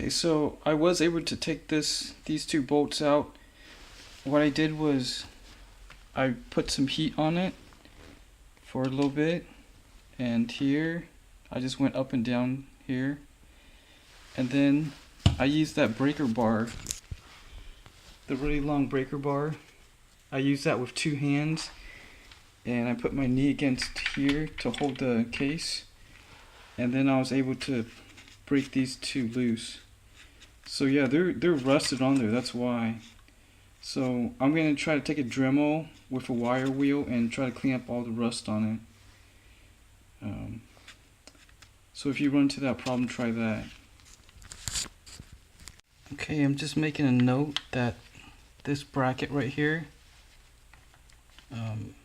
Okay, so I was able to take these two bolts out. What I did was I put some heat on it for a little bit, and here I just went up and down here, and then I used that breaker bar, the really long breaker bar. I used that with two hands, and I put my knee against here to hold the case, and then I was able to break these two loose. So yeah, they're rusted on there, that's why. So I'm going to try to take a Dremel with a wire wheel and try to clean up all the rust on it. So if you run into that problem, try that. Okay, I'm just making a note that this bracket right here,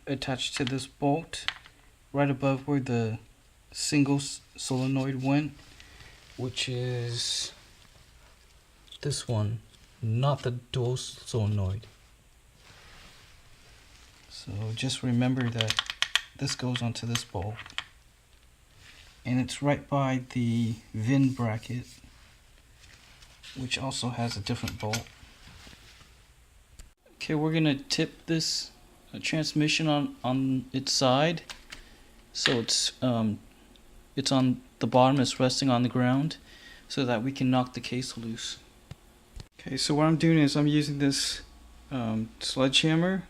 attached to this bolt, right above where the single solenoid went, which is this one, not the dual solenoid. So just remember that this goes onto this bolt, and it's right by the VIN bracket, which also has a different bolt. Okay, we're gonna tip this transmission on its side, so it's on the bottom, it's resting on the ground, so that we can knock the case loose. Okay, so what I'm doing is I'm using this sledgehammer,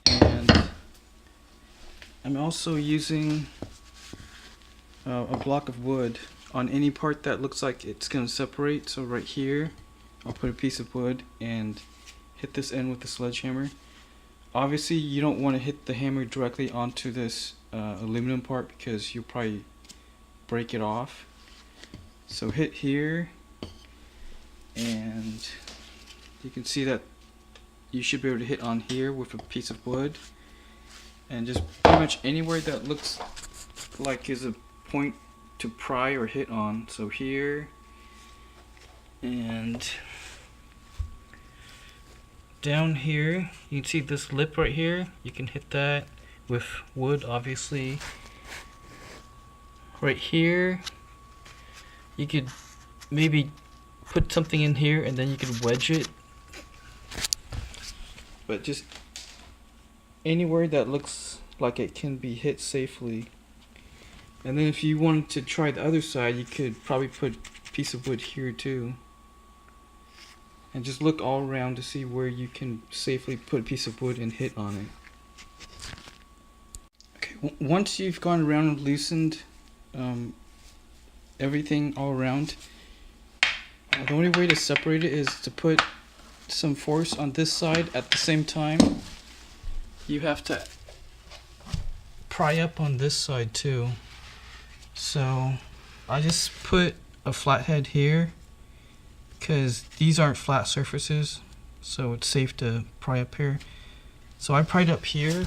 and I'm also using a block of wood on any part that looks like it's going to separate. So right here, I'll put a piece of wood and hit this end with the sledgehammer. Obviously, you don't want to hit the hammer directly onto this aluminum part because you'll probably break it off. So hit here, and you can see that you should be able to hit on here with a piece of wood, and just pretty much anywhere that looks like is a point to pry or hit on. So here, and down here, you can see this lip right here, you can hit that with wood, obviously. Right here, you could maybe put something in here and then you could wedge it, but just anywhere that looks like it can be hit safely. And then if you wanted to try the other side, you could probably put a piece of wood here too, and just look all around to see where you can safely put a piece of wood and hit on it. Okay, once you've gone around and loosened everything all around, the only way to separate it is to put some force on this side at the same time. You have to pry up on this side too. So I just put a flathead here because these aren't flat surfaces, so it's safe to pry up here. So I pried up here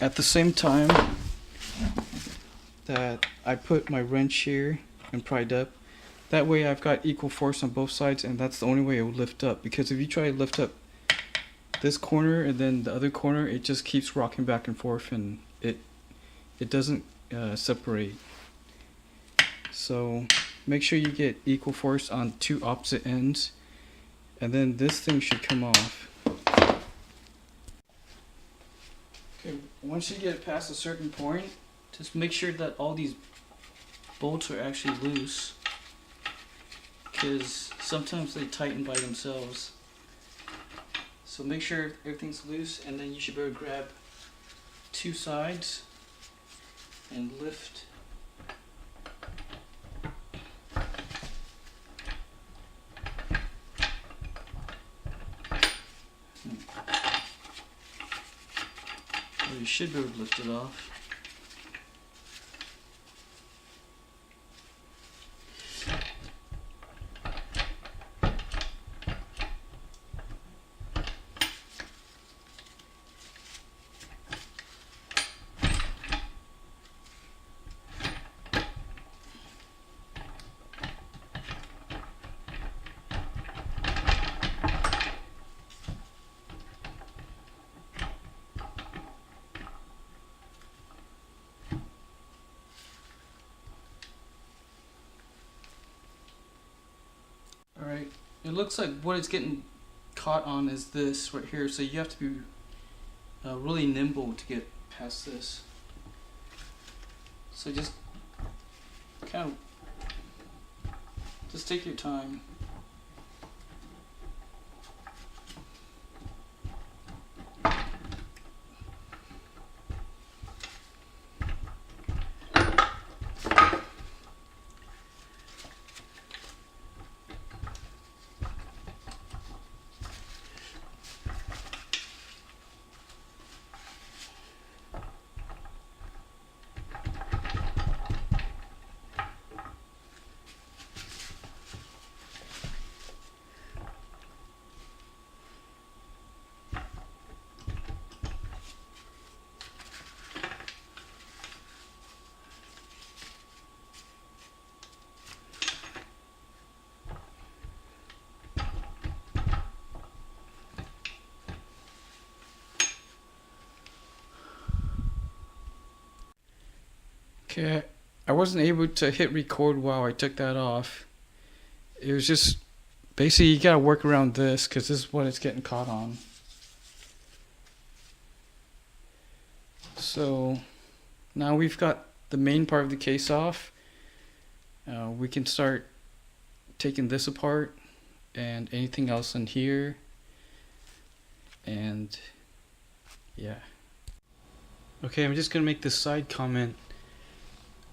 at the same time that I put my wrench here and pried up. That way I've got equal force on both sides, and that's the only way it will lift up, because if you try to lift up this corner and then the other corner, it just keeps rocking back and forth, and it doesn't separate. So make sure you get equal force on two opposite ends, and then this thing should come off. Okay, once you get past a certain point, just make sure that all these bolts are actually loose, because sometimes they tighten by themselves. So make sure everything's loose, and then you should be able to grab two sides and lift. Well, you should be able to lift it off. it looks like what it's getting caught on is this right here, so you have to be really nimble to get past this. So just kind of just take your time. Okay, I wasn't able to hit record while I took that off. It was just basically you gotta work around this because this is what it's getting caught on. So now we've got the main part of the case off. We can start taking this apart and anything else in here. And yeah. Okay, I'm just gonna make this side comment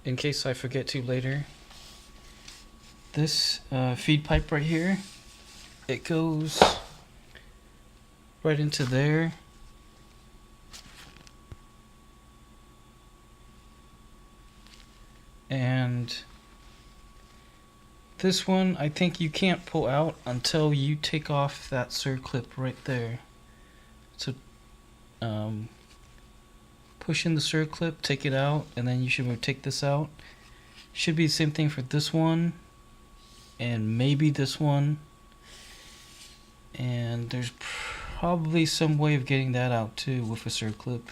in case I forget to later. This feed pipe right here, it goes right into there. And this one, I think you can't pull out until you take off that circlip right there. So push in the circlip, take it out, and then you should take this out. Should be the same thing for this one, and maybe this one. And there's probably some way of getting that out too with a circlip.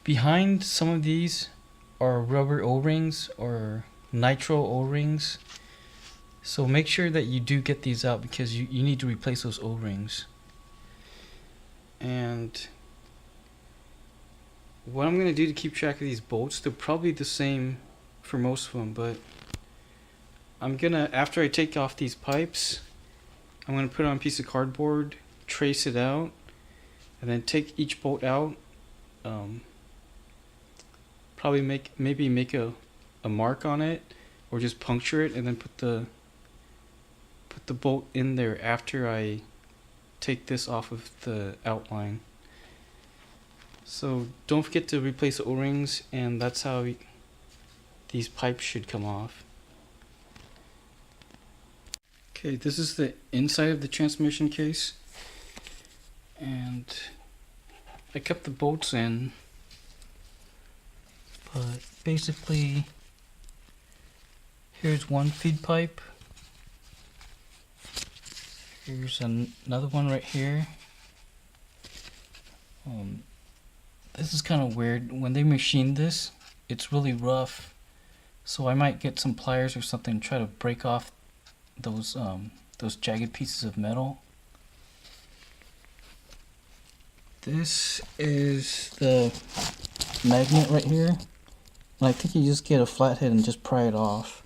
Behind some of these are rubber O-rings or nitro O-rings. So make sure that you do get these out because you need to replace those O-rings. And what I'm going to do to keep track of these bolts, they're probably the same for most of them, but I'm going to, after I take off these pipes, I'm going to put it on a piece of cardboard, trace it out, and then take each bolt out. Probably maybe make a mark on it, or just puncture it, and then put the bolt in there after I take this off of the outline. So don't forget to replace the O-rings, and that's how these pipes should come off. Okay, this is the inside of the transmission case, and I kept the bolts in, but basically here's one feed pipe, here's another one right here. This is kind of weird. When they machine this, it's really rough, so I might get some pliers or something and try to break off those jagged pieces of metal. This is the magnet right here, and I think you just get a flathead and just pry it off.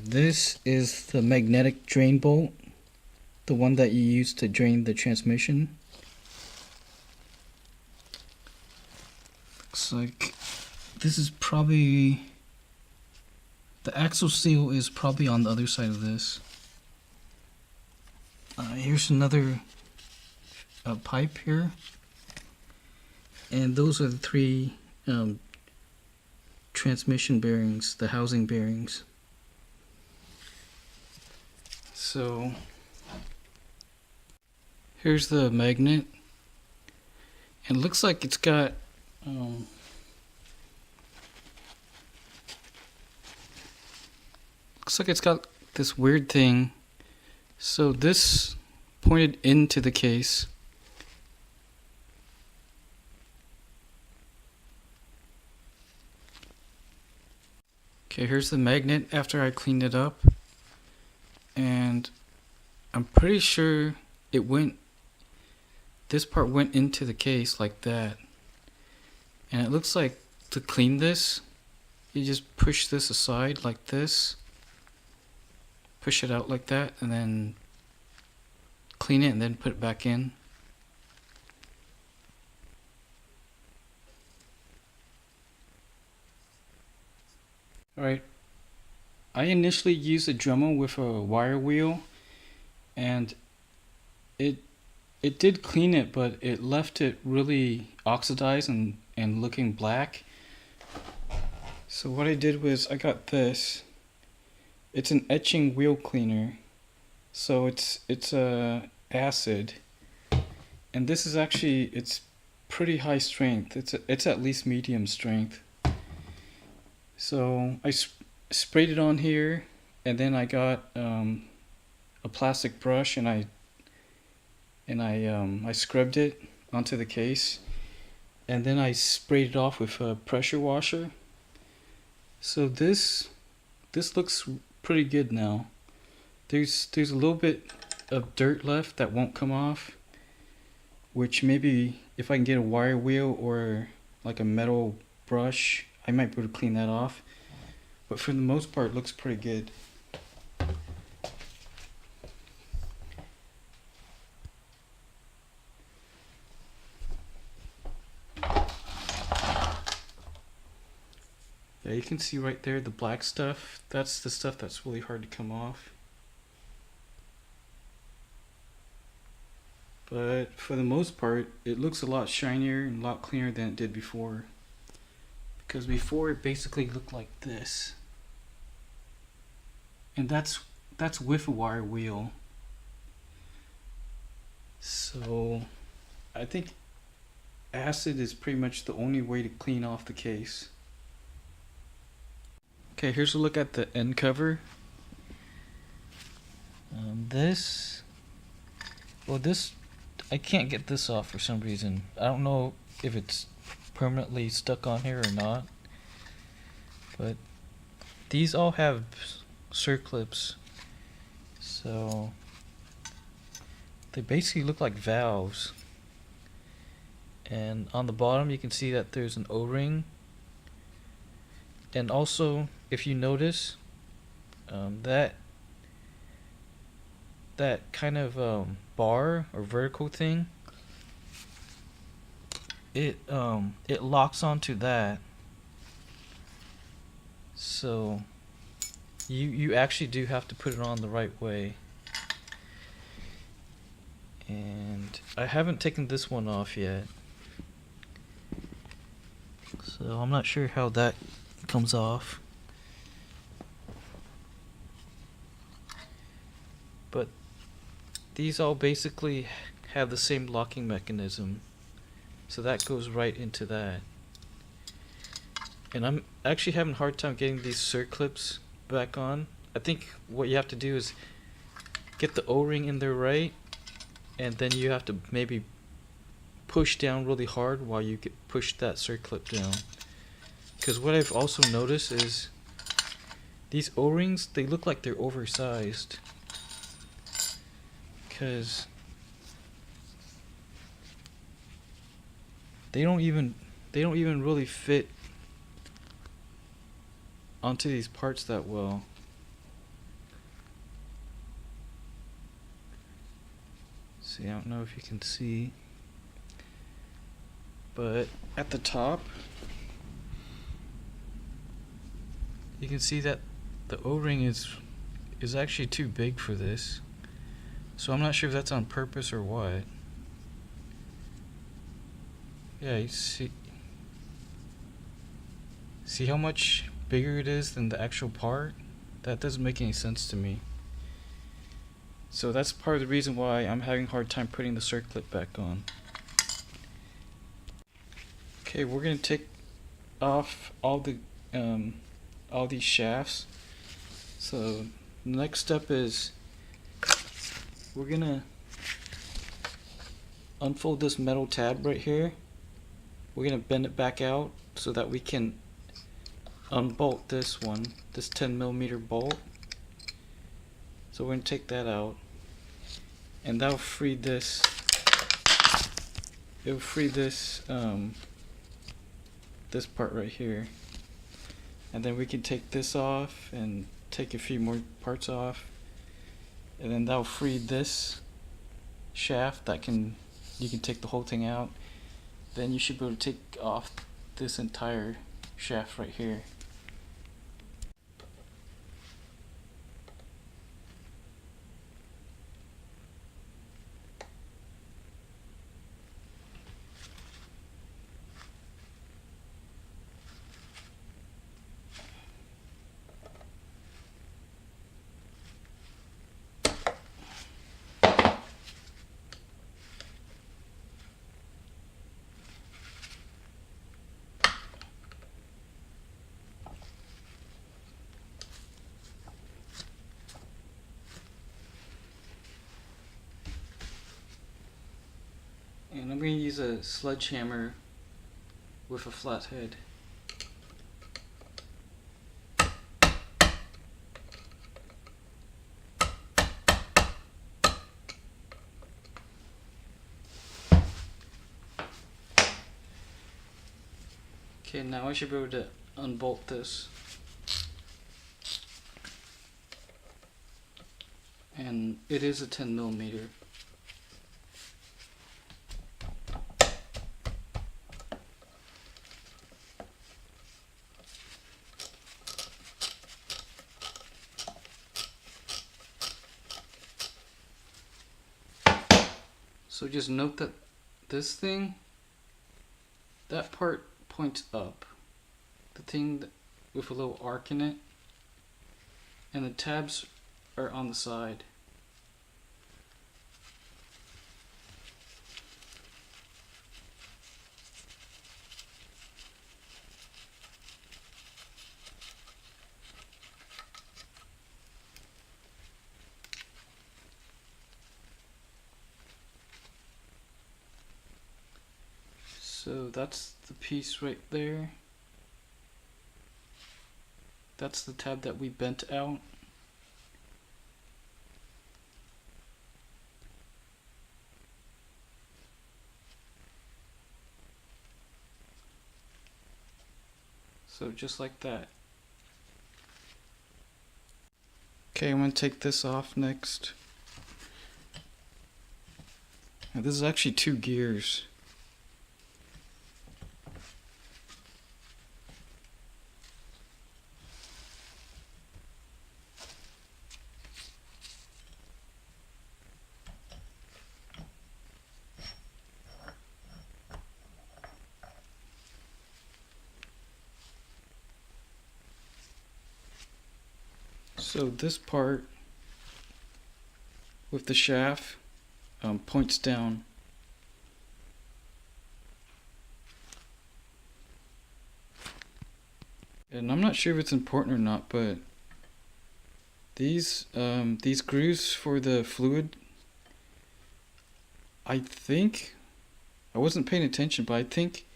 This is the magnetic drain bolt, the one that you use to drain the transmission. Looks like this is probably, the axle seal is probably on the other side of this. Here's another pipe here, and those are the three transmission bearings, the housing bearings. So here's the magnet, and it looks like it's got this weird thing. So this pointed into the case. Okay, here's the magnet after I cleaned it up, and I'm pretty sure this part went into the case like that. And it looks like to clean this, you just push this aside like this, push it out like that, and then clean it and then put it back in. Alright, I initially used a Dremel with a wire wheel, and it did clean it, but it left it really oxidized and looking black. So what I did was I got this. It's an etching wheel cleaner, so it's acid, and this is actually, it's pretty high strength. It's at least medium strength. So I sprayed it on here, and then I got a plastic brush, and I scrubbed it onto the case, and then I sprayed it off with a pressure washer. So this looks pretty good now. There's a little bit of dirt left that won't come off, which maybe if I can get a wire wheel or like a metal brush, I might be able to clean that off. But for the most part, it looks pretty good. Yeah, you can see right there the black stuff. That's the stuff that's really hard to come off. But for the most part, it looks a lot shinier and a lot cleaner than it did before. Because before it basically looked like this. And that's with a wire wheel. So I think acid is pretty much the only way to clean off the case. Okay, here's a look at the end cover. This I can't get this off for some reason. I don't know if it's permanently stuck on here or not, but these all have circlips, so they basically look like valves. And on the bottom you can see that there's an O-ring, and also if you notice that kind of bar or vertical thing, it locks onto that. So you actually do have to put it on the right way. And I haven't taken this one off yet, so I'm not sure how that comes off. But these all basically have the same locking mechanism, so that goes right into that. And I'm actually having a hard time getting these circlips back on. I think what you have to do is get the O-ring in there right, and then you have to maybe push down really hard while you push that circlip down. Because what I've also noticed is these O-rings, they look like they're oversized, because they don't even really fit onto these parts that well. See, I don't know if you can see, but at the top you can see that the O-ring is actually too big for this. So I'm not sure if that's on purpose or what. Yeah, you see how much bigger it is than the actual part? That doesn't make any sense to me. So that's part of the reason why I'm having a hard time putting the circlip back on. Okay, we're gonna take off all these shafts. So the next step is we're gonna unfold this metal tab right here. We're gonna bend it back out so that we can unbolt this one, this 10mm bolt. So we're going to take that out, and that'll free this. It'll free this this part right here, and then we can take this off and take a few more parts off, and then that'll free this shaft that you can take the whole thing out. Then you should be able to take off this entire shaft right here. And I'm going to use a sledgehammer with a flat head. Okay, now I should be able to unbolt this. And it is a 10mm. So just note that this thing, that part points up. The thing with a little arc in it, and the tabs are on the side. So that's the piece right there. That's the tab that we bent out. So just like that. Okay, I'm going to take this off next. Now, this is actually 2 gears. So this part with the shaft points down. And I'm not sure if it's important or not, but these grooves for the fluid, I think, I wasn't paying attention, but I think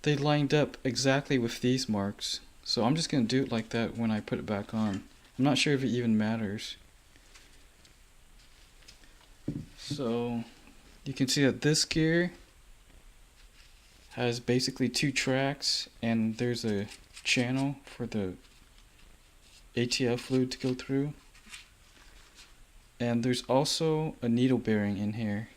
they lined up exactly with these marks. So I'm just going to do it like that when I put it back on. I'm not sure if it even matters. So you can see that this gear has basically 2 tracks, and there's a channel for the ATF fluid to go through. And there's also a needle bearing in here.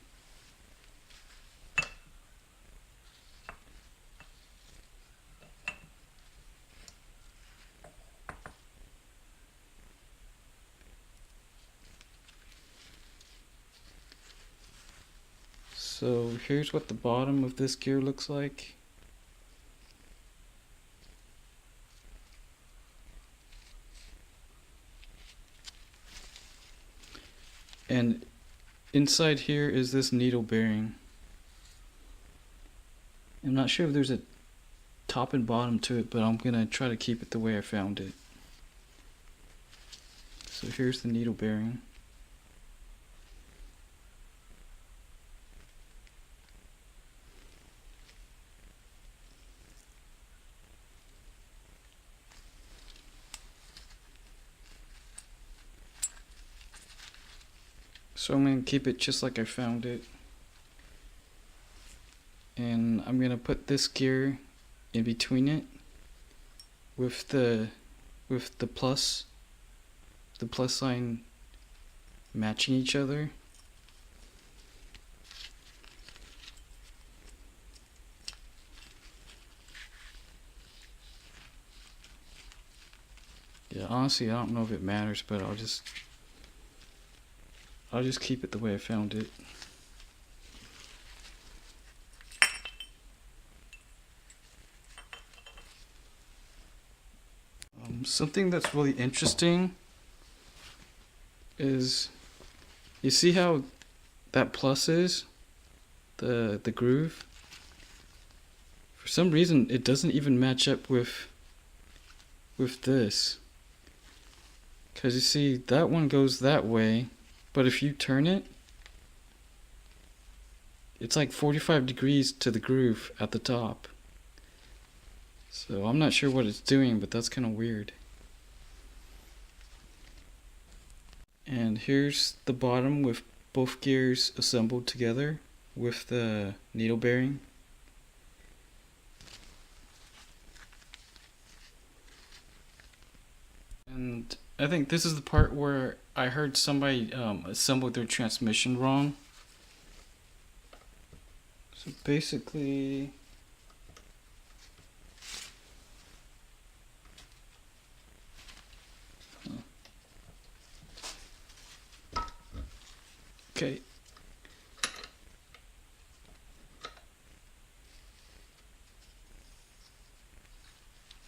So here's what the bottom of this gear looks like. And inside here is this needle bearing. I'm not sure if there's a top and bottom to it, but I'm gonna try to keep it the way I found it. So here's the needle bearing. So I'm going to keep it just like I found it. And I'm going to put this gear in between it with the plus sign matching each other. Yeah, honestly, I don't know if it matters, but I'll just keep it the way I found it. Something that's really interesting is, you see how that plus is the groove? For some reason it doesn't even match up with this. Because you see, that one goes that way, but if you turn it, it's like 45 degrees to the groove at the top. So I'm not sure what it's doing, but that's kind of weird. And here's the bottom with both gears assembled together with the needle bearing. And I think this is the part where I heard somebody assembled their transmission wrong. So basically, okay.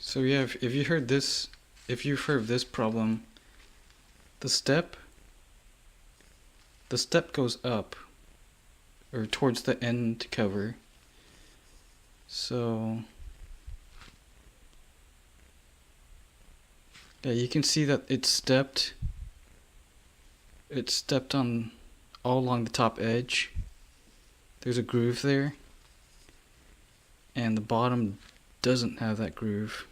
So yeah, if you heard this, if you've heard of this problem, the step goes up, or towards the end cover. So yeah, you can see that it stepped on all along the top edge. There's a groove there, and the bottom doesn't have that groove.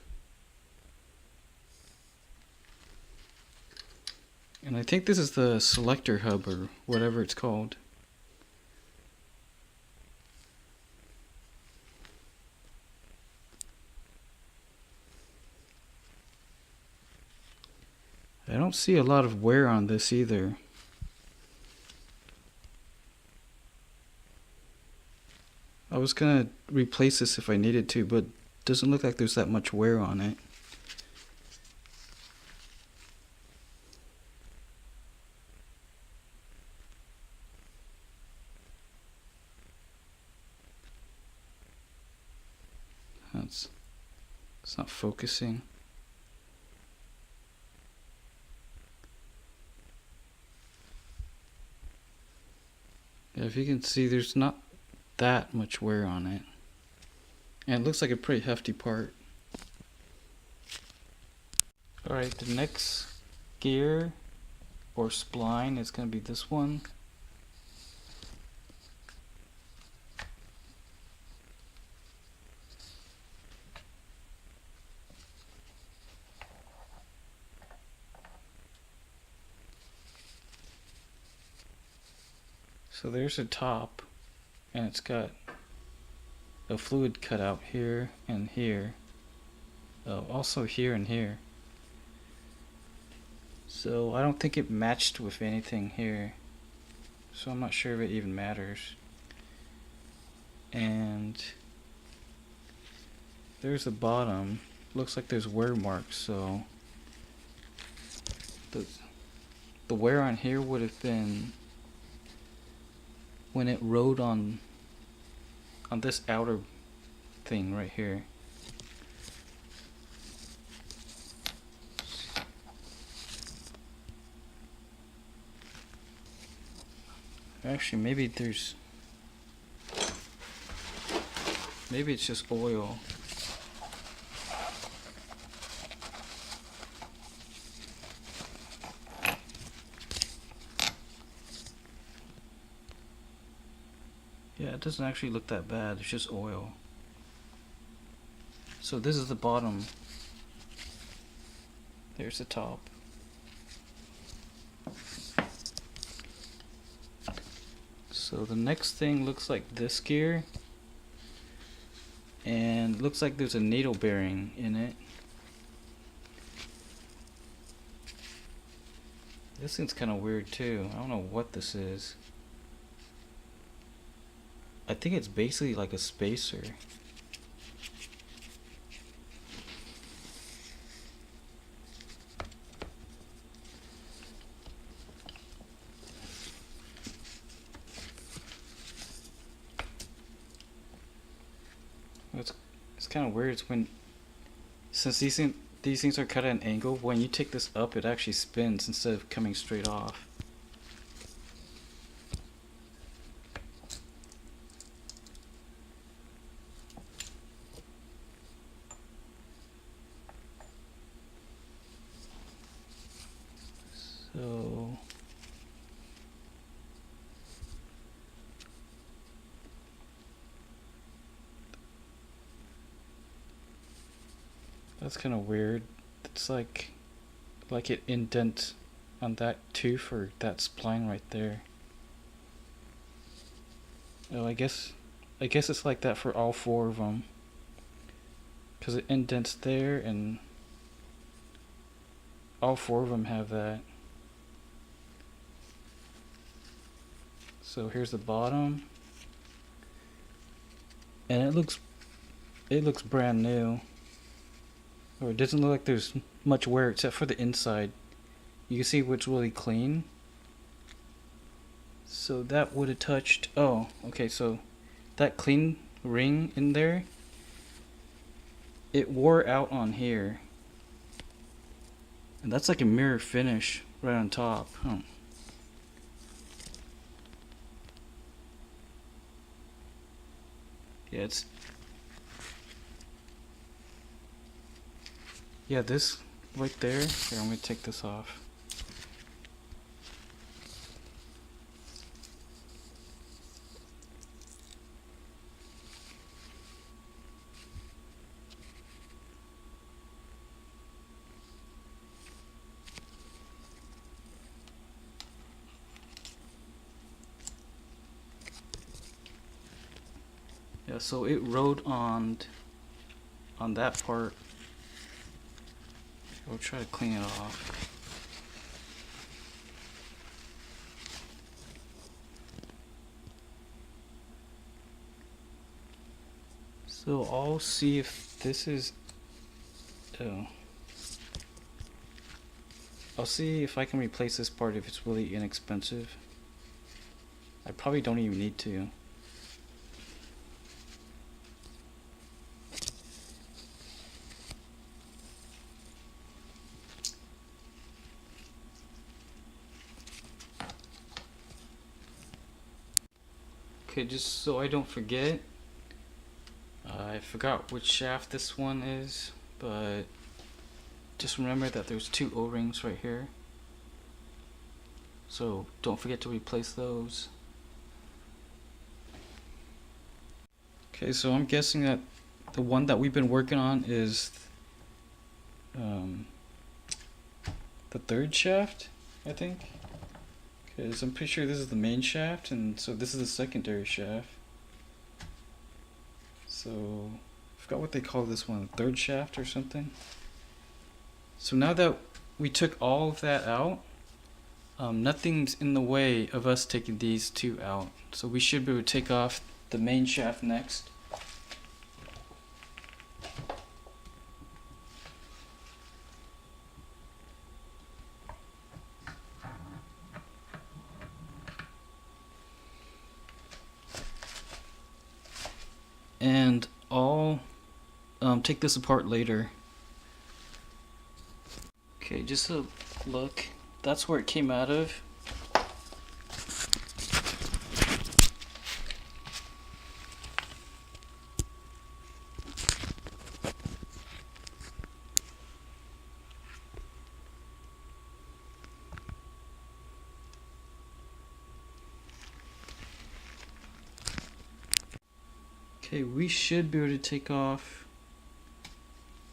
And I think this is the selector hub, or whatever it's called. I don't see a lot of wear on this either. I was gonna replace this if I needed to, but it doesn't look like there's that much wear on it. It's not focusing. Yeah, if you can see, there's not that much wear on it. And it looks like a pretty hefty part. Alright, the next gear or spline is going to be this one. So there's a top, and it's got a fluid cutout here and here. Oh, also here and here. So I don't think it matched with anything here. So I'm not sure if it even matters. And there's the bottom. Looks like there's wear marks, so the wear on here would have been when it rode on this outer thing right here. Actually, maybe it's just oil. Yeah, it doesn't actually look that bad, it's just oil. So this is the bottom. There's the top. So the next thing looks like this gear, and looks like there's a needle bearing in it. This thing's kind of weird too. I don't know what this is. I think it's basically like a spacer. It's kind of weird. It's when, since these things are cut at an angle, when you take this up, it actually spins instead of coming straight off. So that's kind of weird. It's like it indents on that tooth or that spline right there. Oh, I guess it's like that for all four of them, because it indents there, and all four of them have that. So here's the bottom, and it looks brand new. Or it doesn't look like there's much wear except for the inside. You can see it's really clean. So that would have touched. Oh, okay. So that clean ring in there, it wore out on here, and that's like a mirror finish right on top. Huh. Yeah, this right there. Here, I'm gonna take this off. Yeah, so it rode on that part. We'll try to clean it off. So I'll see if this is. Oh. I'll see if I can replace this part if it's really inexpensive. I probably don't even need to. Okay, just so I don't forget, I forgot which shaft this one is, but just remember that there's two O-rings right here, so don't forget to replace those. Okay, so I'm guessing that the one that we've been working on is the third shaft, I think. Because I'm pretty sure this is the main shaft, and so this is the secondary shaft. So I forgot what they call this one, third shaft or something. So now that we took all of that out, nothing's in the way of us taking these two out. So we should be able to take off the main shaft next. And I'll take this apart later. Okay, just a look. That's where it came out of. Okay, we should be able to take off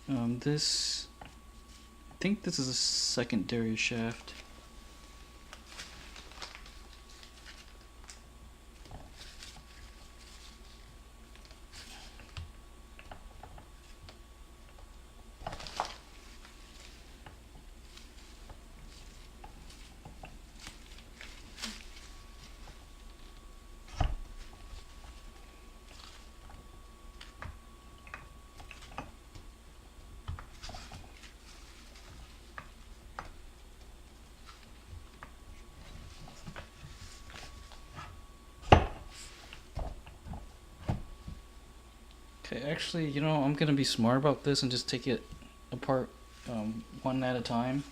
this. I think this is a secondary shaft. Okay, actually, you know, I'm gonna be smart about this and just take it apart one at a time.